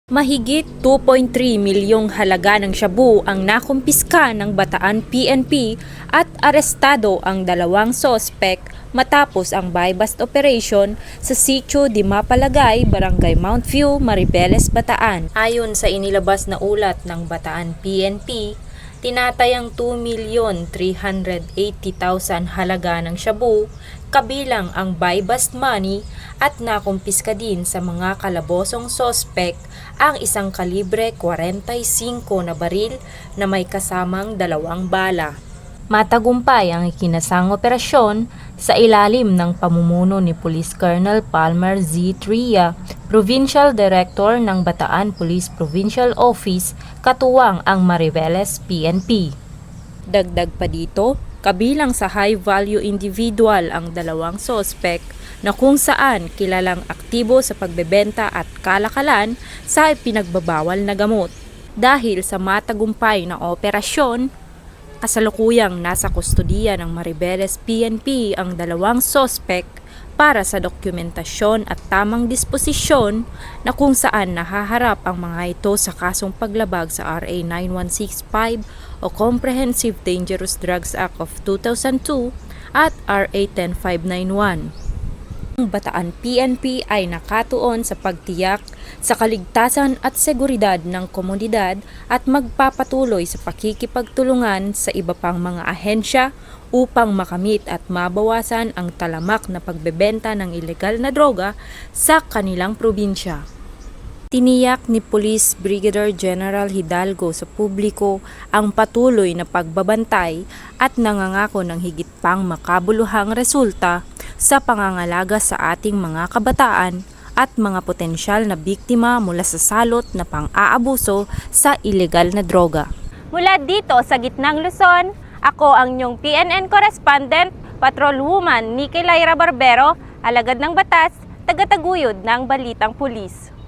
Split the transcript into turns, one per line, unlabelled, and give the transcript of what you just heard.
Mahigit 2.3 milyong halaga ng shabu ang nakumpiska ng Bataan PNP at arestado ang dalawang sospek matapos ang buy-bust operation sa Sitio di Mapalagay, Barangay Mount View, Maribeles, Bataan. Ayon sa inilabas na ulat ng Bataan PNP, tinatayang 2,380,000 halaga ng shabu, kabilang ang buy-bust money at nakumpiska din sa mga kalabosong sospek ang isang kalibre 45 na baril na may kasamang 2 bala. Matagumpay ang ikinasang operasyon sa ilalim ng pamumuno ni Police Colonel Palmer Z. Tria, Provincial Director ng Bataan Police Provincial Office, katuwang ang Maribeles PNP. Dagdag pa dito, kabilang sa high-value individual ang dalawang sospek na kung saan kilalang aktibo sa pagbebenta at kalakalan sa ipinagbabawal na gamot. Dahil sa matagumpay na operasyon, kasalukuyang nasa kustodiya ng Maribeles PNP ang dalawang sospek para sa dokumentasyon at tamang disposisyon na kung saan nahaharap ang mga ito sa kasong paglabag sa RA 9165 o Comprehensive Dangerous Drugs Act of 2002 at RA 10591. Ang Bataan PNP ay nakatuon sa pagtiyak sa kaligtasan at seguridad ng komunidad at magpapatuloy sa pakikipagtulungan sa iba pang mga ahensya upang makamit at mabawasan ang talamak na pagbebenta ng ilegal na droga sa kanilang probinsya. Tiniyak ni Police Brigadier General Hidalgo sa publiko ang patuloy na pagbabantay at nangangako ng higit pang makabuluhang resulta sa pangangalaga sa ating mga kabataan at mga potensyal na biktima mula sa salot na pang-aabuso sa ilegal na droga.
Mula dito sa gitnang Luzon, ako ang inyong PNN correspondent, Patrolwoman Nikki Lyra Barbero, alagad ng batas, tagataguyod ng Balitang Pulis.